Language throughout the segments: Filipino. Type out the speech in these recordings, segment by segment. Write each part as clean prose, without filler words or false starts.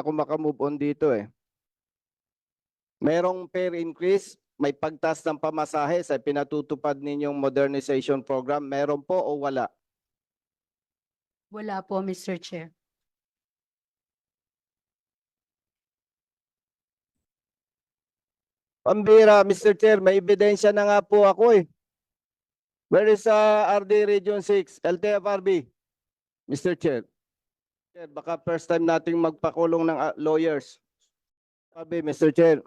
ako makamove on dito eh. Merong fare increase, may pagtaas ng pamasahe sa pinatutupad ninyong modernization program. Meron po o wala? Wala po, Mr. Chair. Pambira, Mr. Chair, may ebidensya na nga po ako eh. Where is RD Region 6, LTFRB? Mr. Chair. Baka first time nating magpakulong ng lawyers. Sabi, Mr. Chair.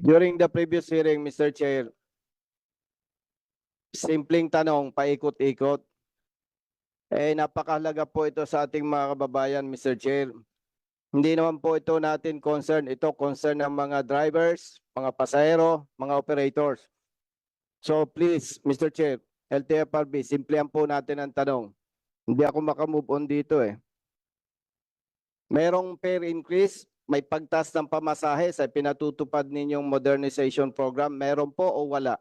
During the previous hearing, Mr. Chair, simpleng tanong, paikot-ikot. Napakahalaga po ito sa ating mga kababayan, Mr. Chair. Hindi naman po ito natin concern. Ito concern ng mga drivers, mga pasahero, mga operators. So please, Mr. Chair, LTFRB, simplihan po natin ang tanong. Hindi ako makamove on dito eh. Merong fare increase, may pagtaas ng pamasahe sa pinatutupad ninyong modernization program. Meron po o wala?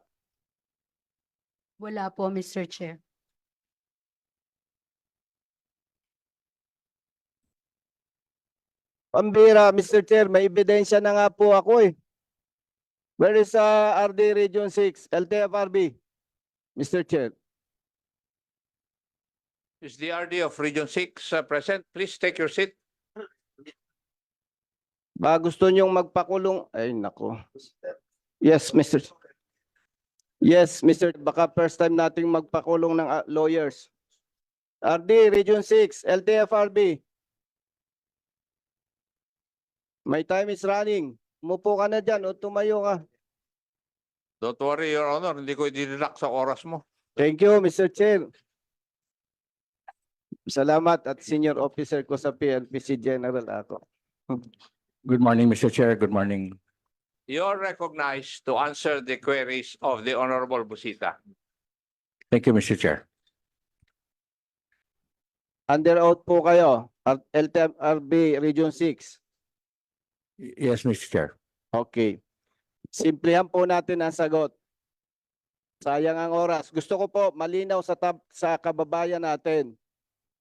Wala po, Mr. Chair. Pambira, Mr. Chair, may ebidensya na nga po ako eh. Where is RD Region 6, LTFRB? Mr. Chair. Is the RD of Region 6 present? Please take your seat. Ba gusto niyong magpakulong? Ay, nako. Yes, Mr. Yes, Mr. Baka first time nating magpakulong ng lawyers. RD, Region 6, LTFRB. My time is running. Umupo ka na dyan o tumayo ka. Don't worry, Your Honor. Hindi ko i-deduct sa oras mo. Thank you, Mr. Chair. Salamat at senior officer ko sa PNPC General ako. Good morning, Mr. Chair. Good morning. You're recognized to answer the queries of the Honorable Busita. Thank you, Mr. Chair. Under oath po kayo, LTFRB Region 6. Yes, Mr. Chair. Okay. Simplihan po natin ang sagot. Sayang ang oras. Gusto ko po malinaw sa kababayan natin.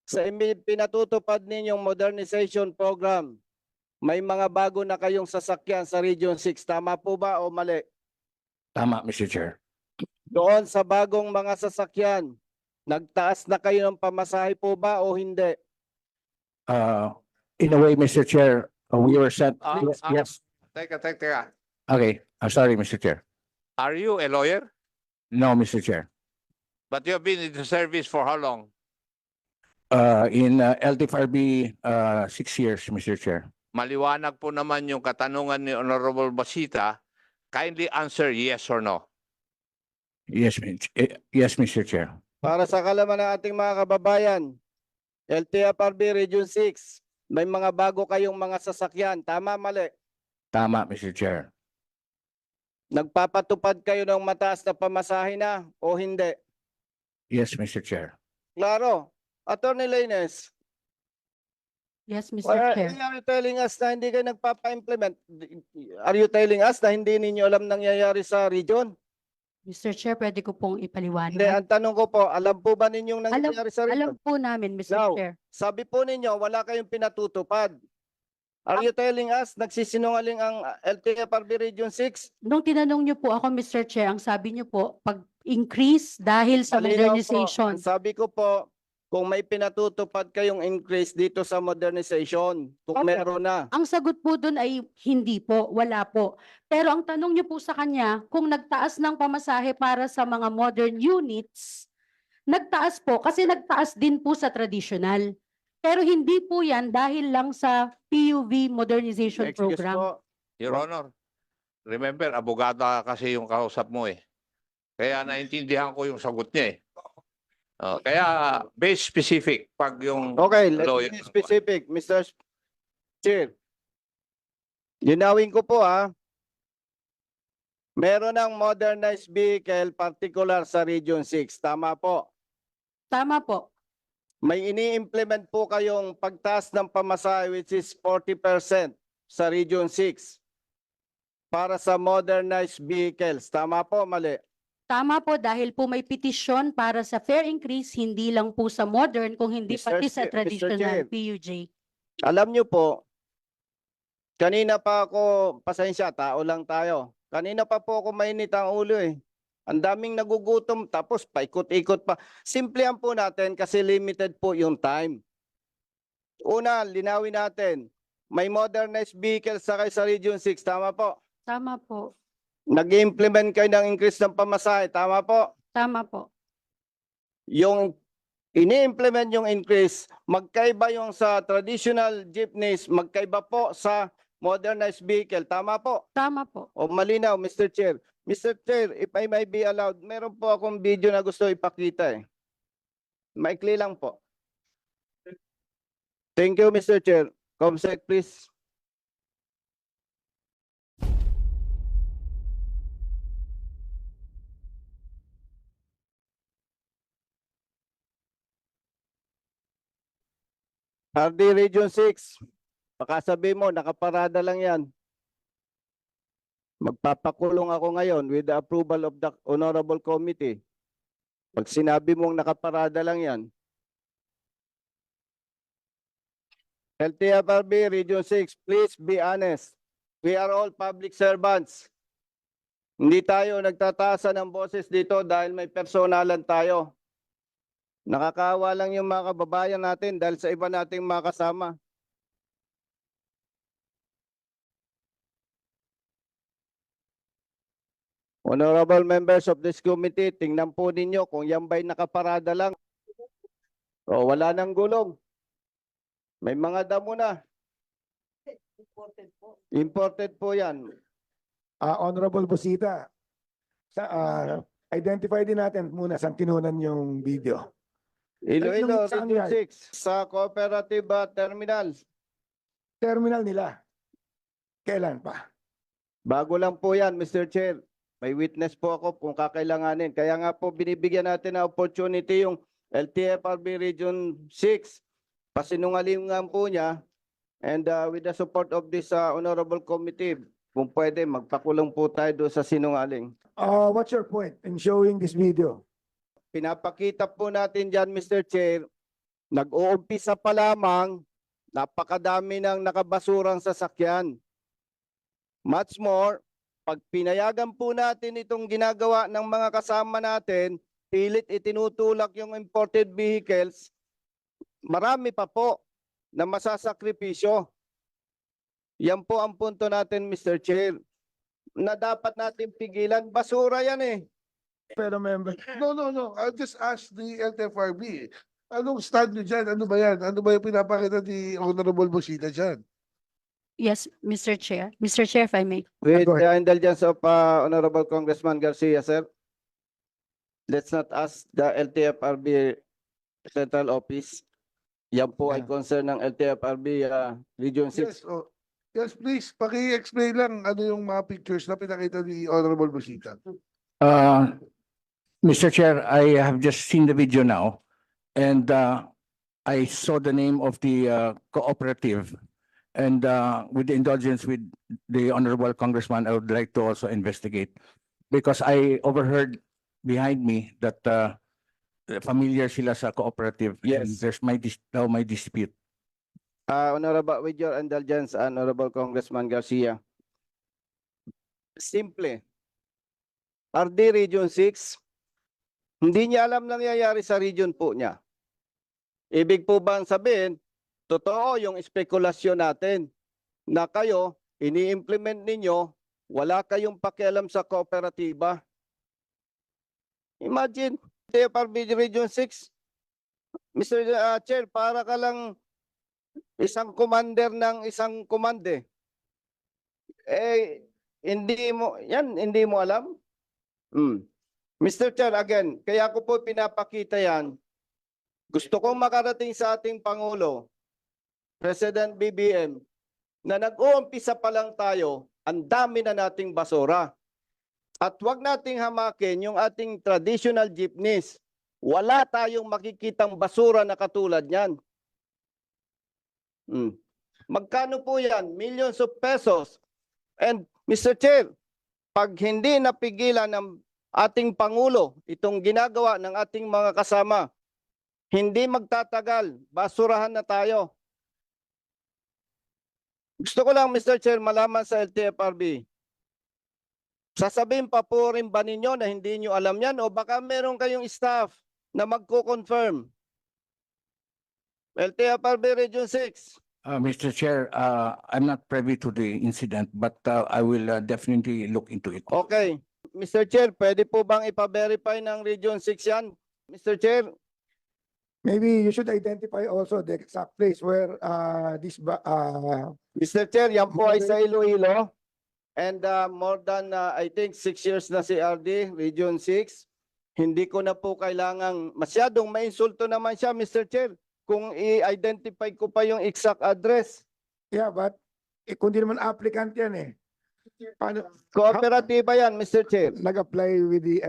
Sa pinatutupad ninyong modernization program, may mga bago na kayong sasakyan sa Region 6. Tama po ba o mali? Tama, Mr. Chair. Doon sa bagong mga sasakyan, nagtaas na kayo ng pamasahe po ba o hindi? In a way, Mr. Chair, we were sent. Yes. Teka. Okay. I'm sorry, Mr. Chair. Are you a lawyer? No, Mr. Chair. But you have been in the service for how long? In LTFRB, 6 years, Mr. Chair. Maliwanag po naman yung katanungan ni Honorable Busita. Kindly answer yes or no. Yes, yes, Mr. Chair. Para sa kalaman ng ating mga kababayan, LTFRB Region 6, may mga bago kayong mga sasakyan. Tama, mali? Tama, Mr. Chair. Nagpapatupad kayo ng mataas na pamasahe na o hindi? Yes, Mr. Chair. Klaro. Attorney Lainez, Yes, Mr. why Chair. are you telling us na hindi kayo nagpapa-implement? Are you telling us na hindi ninyo alam nangyayari sa region? Mr. Chair, pwede ko pong Hindi, ipaliwanag. ang tanong ko po, alam po ba ninyong nangyayari sa region? Alam po namin, Mr. Now, Chair. sabi po ninyo, wala kayong pinatutupad. Are you telling us nagsisinungaling ang LTFRB Region 6? Nung tinanong niyo po ako, Mr. Chair, ang sabi niyo po, pag-increase dahil sa Malinaw po. modernization. Ang sabi ko po, kung may pinatutupad kayong increase dito sa modernization, kung Opo. meron na. Ang sagot po doon ay hindi po, wala po. Pero ang tanong niyo po sa kanya, kung nagtaas ng pamasahe para sa mga modern units, nagtaas po kasi nagtaas din po sa traditional. Pero hindi po yan dahil lang sa PUV modernization Excuse program. po. Your Honor, remember, abogada kasi yung kausap mo eh. Kaya naintindihan ko yung sagot niya eh. Kaya base specific pag yung Okay, let's lawyer. be specific, Mr. Chair. Linawin ko po meron ng modernized vehicle particular sa Region 6. Tama po. Tama po. May ini-implement po kayong pagtaas ng pamasahe which is 40% sa Region 6 para sa modernized vehicles. Tama po, mali? Tama po dahil po may petisyon para sa fare increase, hindi lang po sa modern, kung hindi Mr. pati sa Chair, Mr. traditional Chair. PUJ. Alam nyo po, kanina pa ako, pasensya, tao lang tayo. Kanina pa po ako mainit ang ulo eh. Ang daming nagugutom tapos paikot-ikot pa. Simplihan po natin kasi limited po yung time. Una, linawin natin. May modernized vehicles sa sa Region 6, tama po? Tama po. Nag-implement kayo ng increase ng pamasahe, tama po? Tama po. Yung ini-implement yung increase, magkaiba yung sa traditional jeepneys, magkaiba po sa modernized vehicle. Tama po? Tama po. O malinaw, Mr. Chair. Mr. Chair, if I may be allowed, meron po akong video na gusto ipakita eh. Maikli lang po. Thank you, Mr. Chair. Comsec, please. RD Region 6, baka sabi mo, nakaparada lang yan. Magpapakulong ako ngayon with the approval of the Honorable Committee. Pag sinabi mong nakaparada lang yan. LTFRB Region 6, please be honest. We are all public servants. Hindi tayo nagtataasan ng boses dito dahil may personalan tayo. Nakakaawa lang yung mga kababayan natin dahil sa iba nating mga kasama. Honorable members of this committee, tingnan po ninyo kung yan ba'y nakaparada lang. O wala nang gulong. May mga damo na. Imported po yan. Honorable Busita, identify din natin muna saan kinunan yung video. Iloilo, Saan Region yan? 6, sa Cooperative Terminal. Terminal nila. Kailan pa? Bago lang po yan, Mr. Chair. May witness po ako kung kakailanganin. Kaya nga po binibigyan natin ng opportunity yung LTFRB Region 6. Pasinungalingan po niya. And with the support of this honorable committee, kung pwede, magpakulong po tayo doon sa sinungaling. What's your point in showing this video? Pinapakita po natin dyan, Mr. Chair, nag-uumpisa pa lamang, napakadami ng nakabasurang sasakyan. Much more, pag pinayagan po natin itong ginagawa ng mga kasama natin, pilit itinutulak yung imported vehicles, marami pa po na masasakripisyo. Yan po ang punto natin, Mr. Chair, na dapat natin pigilan. Basura yan eh. Pero member, No, no, no. I'll just ask the LTFRB. Anong stand nyo dyan? Ano ba yan? Ano ba yung pinapakita ni Honorable Busita dyan? Yes, Mr. Chair. Mr. Chair, if I may. With Go the indulgence of Honorable Congressman Garcia, sir, let's not ask the LTFRB Central Office. Yan po ay Yeah. concern ng LTFRB Region 6. Yes, oh. Yes, please. Paki-explain lang ano yung mga pictures na pinakita ni Honorable Busita. Mr. Chair, I have just seen the video now, and I saw the name of the cooperative. And with the indulgence with the honorable congressman, I would like to also investigate, because I overheard behind me that familiar sila sa cooperative. And Yes. there's now my dispute. Honorable, with your indulgence, Honorable Congressman Garcia. Simple. RD Region 6, hindi niya alam nangyayari sa region po niya. Ibig po ba sabihin, totoo yung spekulasyon natin na kayo, ini-implement ninyo, wala kayong pakialam sa kooperatiba. Imagine, TFRB Region 6, Mr. Chair, para ka lang isang commander ng isang komande. Hindi mo alam? Mr. Chair, again, kaya ko po pinapakita yan. Gusto kong makarating sa ating Pangulo, President BBM, na nag-uumpisa pa lang tayo, ang dami na nating basura. At wag nating hamakin yung ating traditional jeepneys. Wala tayong makikitang basura na katulad niyan. Magkano po yan? Millions of pesos. And Mr. Chair, pag hindi napigilan ng ating Pangulo itong ginagawa ng ating mga kasama, hindi magtatagal, basurahan na tayo. Gusto ko lang, Mr. Chair, malaman sa LTFRB. Sasabihin pa po rin ba ninyo na hindi nyo alam yan o baka meron kayong staff na magko-confirm? LTFRB Region 6. Mr. Chair, I'm not privy to the incident, but I will definitely look into it. Okay. Mr. Chair, pwede po bang ipa-verify ng Region 6 yan? Mr. Chair, Maybe you should identify also the exact place where Mr. Chair, yan po ay sa Iloilo. And more than, I think, 6 years na si RD, Region 6. Hindi ko na po kailangang, masyadong mainsulto naman siya, Mr. Chair, kung i-identify ko pa yung exact address. yeah, but kung di naman applicant yan eh. Paano Kooperatiba yan, Mr. Chair. nag-apply with the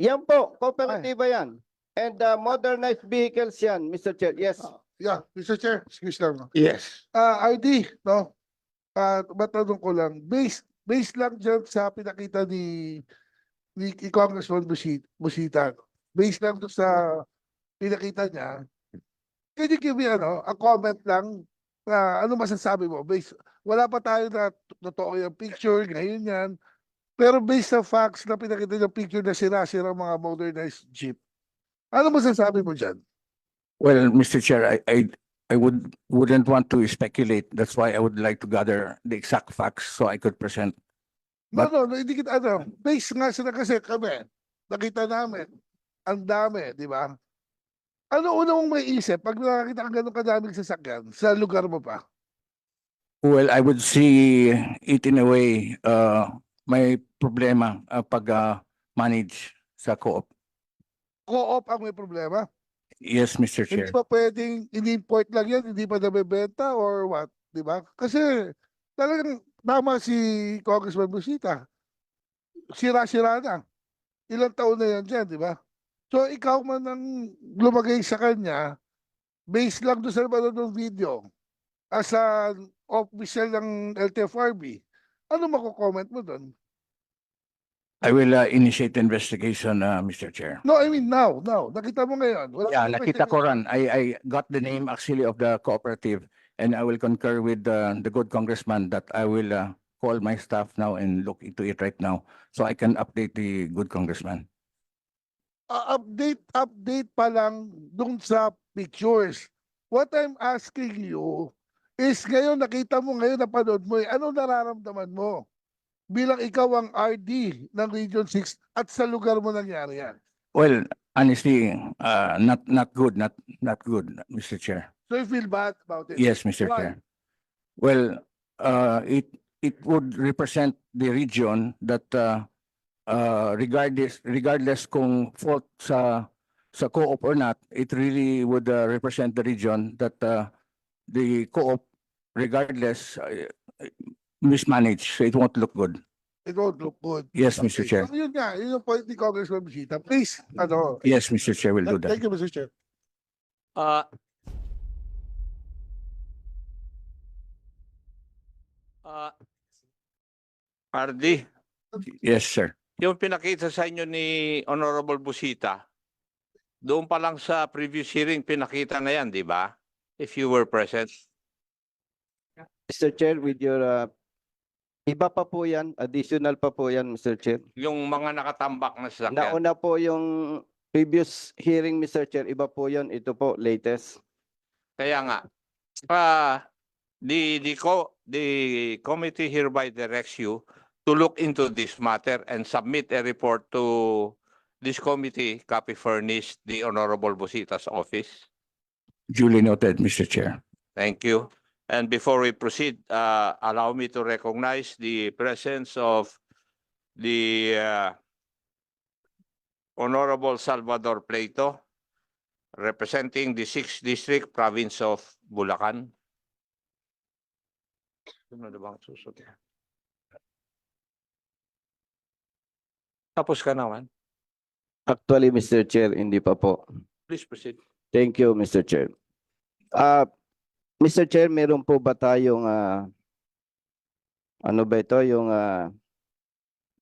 Yan po, kooperatiba yan. And modernized vehicles yan, Mr. Chair. Yes. Yeah, Mr. Chair, excuse lang. Yes. RD, no? Matanong ko lang, based lang dyan sa pinakita ni Congressman Busita, based lang doon sa pinakita niya, can you give me a comment lang na ano masasabi mo? Wala pa tayo na totoo yung picture, ngayon yan. Pero based sa facts na pinakita yung picture na sira-sira mga modernized jeep, ano masasabi mo dyan? Well, Mr. Chair, I wouldn't want to speculate. That's why I would like to gather the exact facts so I could present. No, hindi kita, base nga sila kasi kami, nakita namin, ang dami, di ba? Ano una mong may isip pag nakakita kang gano'ng kadaming sasakyan sa lugar mo pa? Well, I would see it in a way, may problema pag manage sa co-op. Co-op ang may problema? Yes, Mr. Hindi Chair. pa pwedeng in-import lang yan, hindi pa nabebenta or what, di ba? Kasi talagang tama si Congressman Busita. Sira-sira na. Ilang taon na yan dyan, di ba? So ikaw man ang lumagay sa kanya, based lang doon sa naman ng video, as an official ng LTFRB, ano mako-comment mo doon? I will initiate the investigation, Mr. Chair. No, I mean now. Nakita mo ngayon. Wala Yeah, kang nakita ko investigation. ran. I got the name actually of the cooperative, and I will concur with the good congressman that I will call my staff now and look into it right now so I can update the good congressman. Update pa lang dun sa pictures. What I'm asking you is ngayon nakita mo ngayon napanood mo, ano nararamdaman mo? Bilang ikaw ang RD ng Region 6 at sa lugar mo nangyari yan. Well, honestly, not good, not good, Mr. Chair. So you feel bad about it? Yes, Mr. Why? Chair. Well, it would represent the region that regardless kung fault sa co-op or not, it really would represent the region that the co-op regardless mismanaged, so it won't look good. It won't look good. Yes, Mr. Chair. So yun nga, yun yung point ni Congressman Busita. Please, Yes, Mr. Chair, will do that. Thank you, Mr. Chair. Uh, RD, Yes, sir. yung pinakita sa inyo ni Honorable Busita, doon pa lang sa previous hearing, pinakita na yan, di ba? If you were present. Mr. Chair, with your, iba pa po yan, additional pa po yan, Mr. Chair. Yung mga nakatambak na sasakyan. Nauna po yung previous hearing, Mr. Chair, iba po yun, ito po, latest. Kaya nga, the committee hereby directs you to look into this matter and submit a report to this committee, copy furnished the Honorable Busita's office. Duly noted, Mr. Chair. Thank you. And before we proceed, allow me to recognize the presence of the Honorable Salvador Pleito, representing the 6th District, Province of Bulacan. Tapos ka naman. Actually, Mr. Chair, hindi pa po. Please proceed. Thank you, Mr. Chair. Mr. Chair, meron po ba tayong ano ba ito yung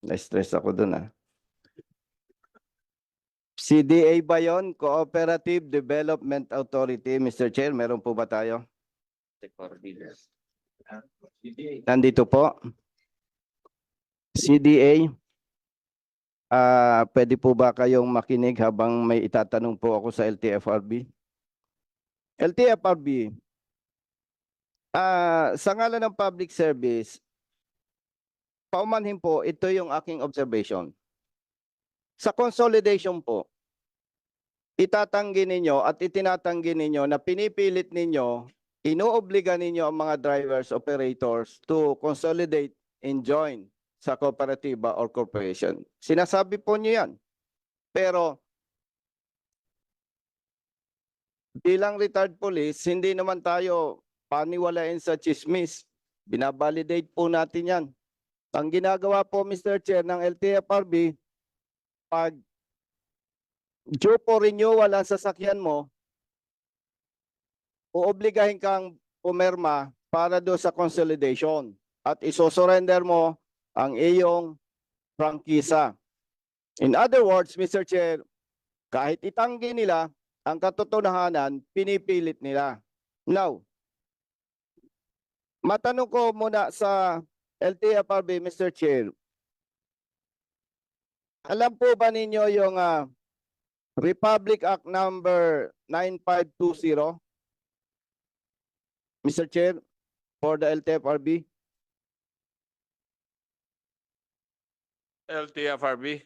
na-stress ako dun CDA ba yun? Cooperative Development Authority, Mr. Chair, meron po ba tayo? Nandito po. CDA. Pwede po ba kayong makinig habang may itatanong po ako sa LTFRB? LTFRB, sa ngalan ng public service, paumanhin po, ito yung aking observation. Sa consolidation po, itatanggi ninyo at itinatanggi ninyo na pinipilit ninyo, inuobliga ninyo ang mga drivers, operators to consolidate and join sa kooperatiba or corporation. Sinasabi po niyo yan. Pero bilang retired police, hindi naman tayo paniwalain sa chismis. Binabalidate po natin yan. Ang ginagawa po, Mr. Chair, ng LTFRB, pag due for renewal ang sasakyan mo, uobligahin kang pumirma para do sa consolidation at isosurrender mo ang iyong prangkisa. In other words, Mr. Chair, kahit itanggi nila, ang katotohanan, pinipilit nila. Now, matanong ko muna sa LTFRB, Mr. Chair. Alam po ba ninyo yung Republic Act number 9520? Mr. Chair, for the LTFRB. LTFRB.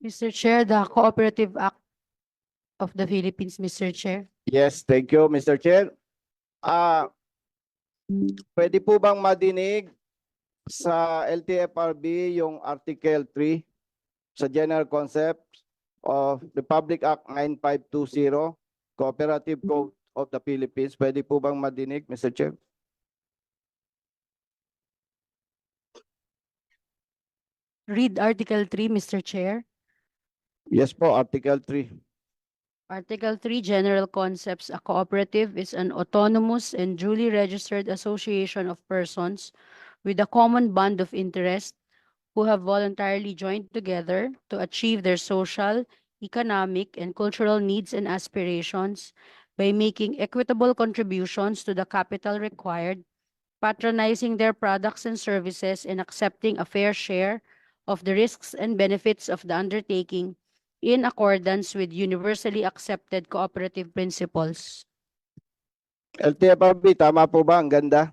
Mr. Chair, the Cooperative Act of the Philippines, Mr. Chair. Yes, thank you, Mr. Chair. Pwede po bang madinig sa LTFRB yung Article 3 sa General Concept of Republic Act 9520, Cooperative Code of the Philippines? Pwede po bang madinig, Mr. Chair? Read Article 3, Mr. Chair. Yes po, Article 3. Article 3, General Concepts. A cooperative is an autonomous and duly registered association of persons with a common bond of interest who have voluntarily joined together to achieve their social, economic, and cultural needs and aspirations by making equitable contributions to the capital required, patronizing their products and services, and accepting a fair share of the risks and benefits of the undertaking in accordance with universally accepted cooperative principles. LTFRB, tama po ba? Ang ganda.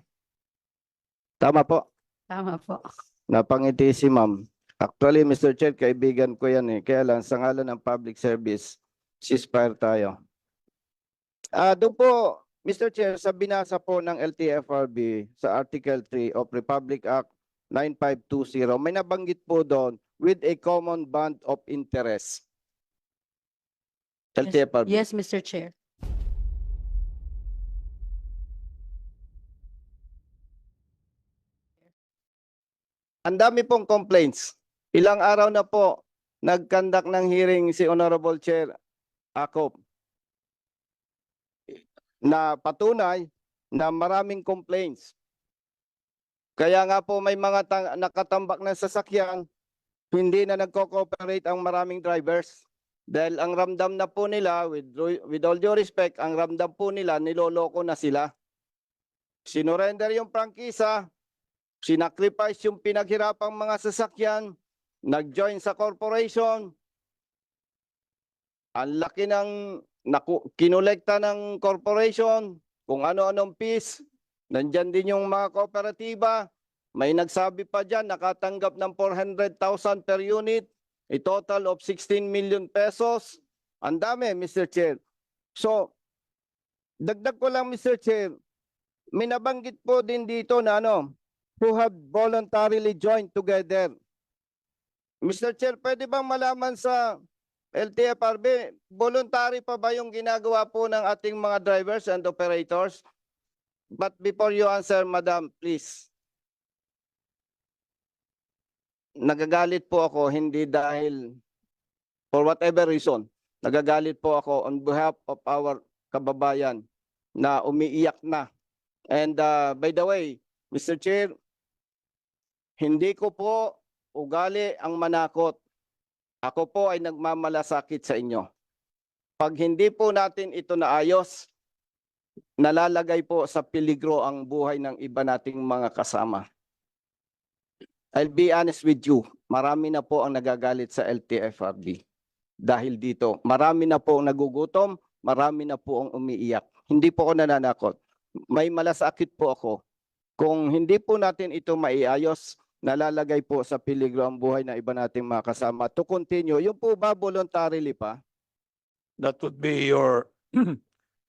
Tama po. Tama po. Napangiti si ma'am. Actually, Mr. Chair, kaibigan ko yan eh. Kaya lang, sa ngalan ng public service, ceasefire tayo. Doon po, Mr. Chair, sa binasa po ng LTFRB sa Article 3 of Republic Act 9520, may nabanggit po doon with a common bond of interest. LTFRB. Yes, Mr. Chair. Ang dami pong complaints. Ilang araw na po nag-conduct ng hearing si Honorable Chair Acop na patunay na maraming complaints. Kaya nga po may mga nakatambak na sasakyan, hindi na nagko-cooperate ang maraming drivers. Dahil ang ramdam na po nila, with all due respect, ang ramdam po nila, niloloko na sila. Sinurrender yung prangkisa, sinacrifice yung pinaghirapang mga sasakyan, nag-join sa corporation, ang laki ng kinolekta ng corporation, kung ano-anong fees, nandyan din yung mga kooperatiba, may nagsabi pa dyan, nakatanggap ng 400,000 per unit, a total of 16 million pesos. Ang dami, Mr. Chair. So, dagdag ko lang, Mr. Chair, may nabanggit po din dito na who have voluntarily joined together. Mr. Chair, pwede bang malaman sa LTFRB, voluntary pa ba yung ginagawa po ng ating mga drivers and operators? But before you answer, Madam, please. Nagagalit po ako, hindi dahil for whatever reason. Nagagalit po ako on behalf of our kababayan na umiiyak na. And by the way, Mr. Chair, hindi ko po ugali ang manakot. Ako po ay nagmamalasakit sa inyo. Pag hindi po natin ito naayos, nalalagay po sa peligro ang buhay ng iba nating mga kasama. I'll be honest with you, marami na po ang nagagalit sa LTFRB dahil dito. Marami na po ang nagugutom, marami na po ang umiiyak. Hindi po ako nananakot. May malasakit po ako. Kung hindi po natin ito maiayos, nalalagay po sa peligro ang buhay ng iba nating mga kasama. To continue, yung po ba voluntarily pa? That would be your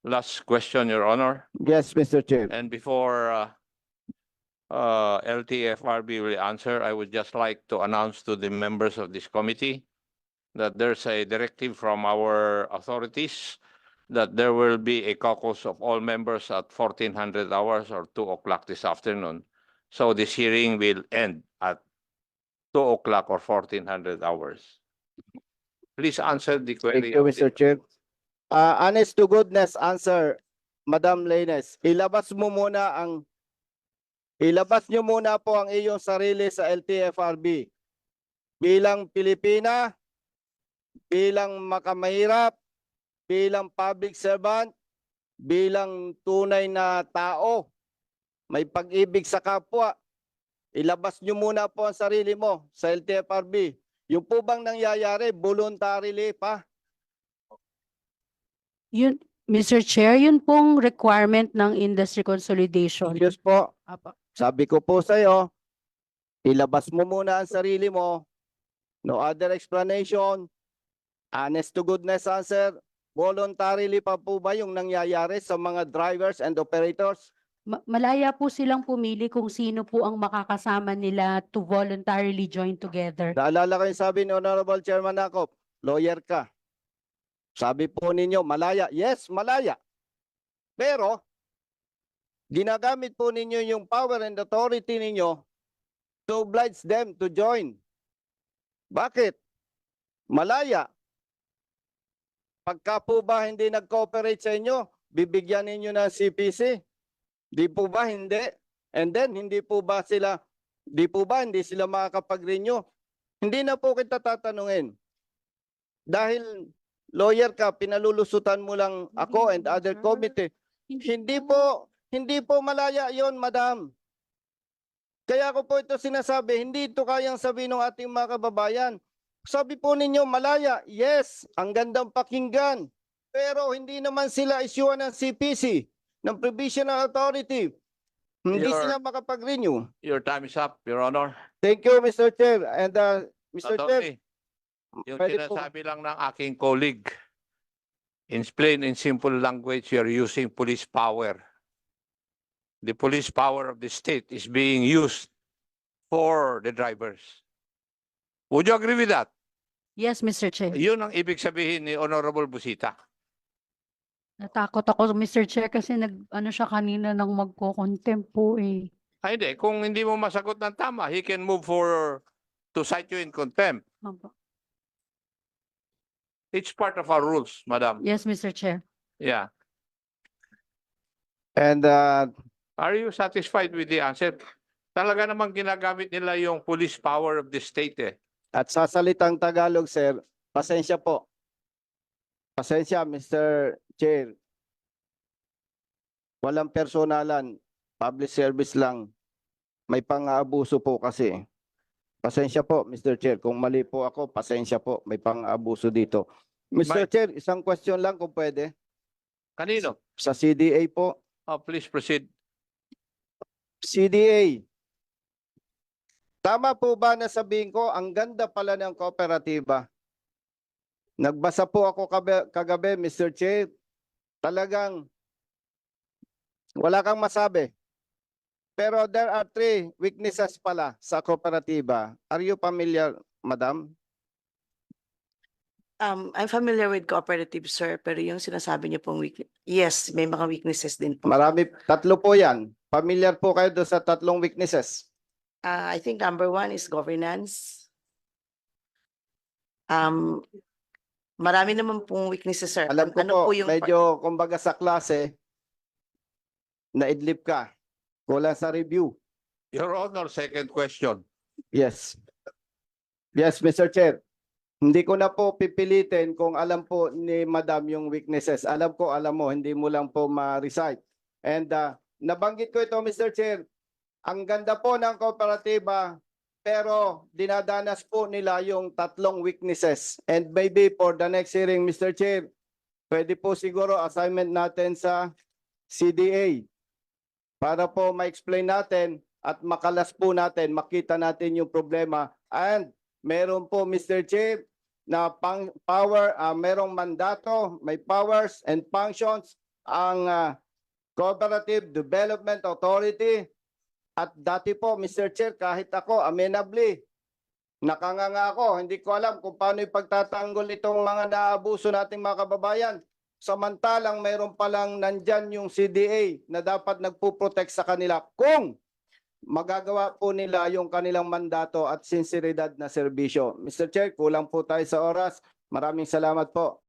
last question, Your Honor. Yes, Mr. Chair. And before LTFRB will answer, I would just like to announce to the members of this committee that there's a directive from our authorities that there will be a caucus of all members at 1400 hours or 2 o'clock this afternoon. So this hearing will end at 2 o'clock or 1400 hours. Please answer the Thank query. you, of Mr. the- Chair. Honest to goodness answer, Madam Laines. Ilabas niyo muna po ang iyong sarili sa LTFRB. Bilang Pilipina, bilang makamahirap, bilang public servant, bilang tunay na tao, may pag-ibig sa kapwa. Ilabas niyo muna po ang sarili mo sa LTFRB. Yung po bang nangyayari, voluntarily pa? Yun, Mr. Chair, yun pong requirement ng industry consolidation. Yes po. Apa. Sabi ko po sa iyo, ilabas mo muna ang sarili mo. No other explanation. Honest to goodness answer. Voluntarily pa po ba yung nangyayari sa mga drivers and operators? Malaya po silang pumili kung sino po ang makakasama nila to voluntarily join together. Naalala ko yung sabi ni Honorable Chairman Akop, lawyer ka. Sabi po ninyo, malaya. Yes, malaya. Pero, ginagamit po ninyo yung power and authority ninyo to oblige them to join. Bakit? Malaya. Pagka po ba hindi nag-cooperate sa inyo, bibigyan ninyo ng CPC? Di po ba hindi? And then, hindi sila makakapag-renew? Hindi na po kita tatanungin. Dahil lawyer ka, pinalulusutan mo lang ako and other committee. Hindi po malaya yon, madam. Kaya ko po ito sinasabi, hindi ito kayang sabihin ng ating mga kababayan. Sabi po ninyo, malaya. Yes, ang gandang pakinggan. Pero hindi naman sila isyuan ng CPC, ng Provisional Authority. Hindi Your- sila makapag-renew. Your time is up, Your Honor. Thank you, Mr. Chair. And Mr. Chair, Attorney, yung pwede po. sinasabi lang ng aking colleague, in plain and simple language, you're using police power. The police power of the state is being used for the drivers. Would you agree with that? Yes, Mr. Chair. Yun ang ibig sabihin ni Honorable Busita. Natakot ako, Mr. Chair, kasi ano siya kanina nang magko-contempt po eh. Ay, hindi. Kung hindi mo masagot ng tama, he can move to cite you in contempt. Opo. It's part of our rules, Madam. Yes, Mr. Chair. Yeah. And Are you satisfied with the answer? Talaga namang ginagamit nila yung police power of the state eh. at sa salitang Tagalog, sir, pasensya po. Pasensya, Mr. Chair. Walang personalan, public service lang. May pang-aabuso po kasi. Pasensya po, Mr. Chair. Kung mali po ako, pasensya po. May pang-aabuso dito. Mr. May- Chair, isang question lang kung pwede. Kanino? Sa CDA po. Oh, please proceed. CDA. Tama po ba na sabihin ko, ang ganda pala ng kooperatiba? Nagbasa po ako kagabi, Mr. Chair. Talagang wala kang masabi. Pero there are 3 weaknesses pala sa kooperatiba. Are you familiar, madam? I'm familiar with cooperative, sir, pero yung sinasabi niyo pong yes, may mga weaknesses din po. Marami, 3 po yan. Familiar po kayo doon sa 3 weaknesses. I think number 1 is governance. Marami naman pong weaknesses, sir. Alam ko Ano po, yung medyo kumbaga sa klase, naidlip ka. Kulang sa review. Your Honor, second question. Yes. Yes, Mr. Chair. Hindi ko na po pipilitin kung alam po ni Madam yung weaknesses. Alam ko, alam mo, hindi mo lang po ma-recite. And nabanggit ko ito, Mr. Chair, ang ganda po ng kooperatiba, pero dinadanas po nila yung tatlong weaknesses. And maybe for the next hearing, Mr. Chair, pwede po siguro assignment natin sa CDA para po ma-explain natin at makalas po natin, makita natin yung problema. And meron po, Mr. Chair, na merong mandato, may powers and functions ang Cooperative Development Authority. At dati po, Mr. Chair, kahit ako, amenably, nakanganga ako, hindi ko alam kung paano ipagtatanggol itong mga naabuso nating mga kababayan. Samantalang mayroon palang nandyan yung CDA na dapat nagpuprotect sa kanila kung magagawa po nila yung kanilang mandato at sinseridad na serbisyo. Mr. Chair, kulang po tayo sa oras. Maraming salamat po.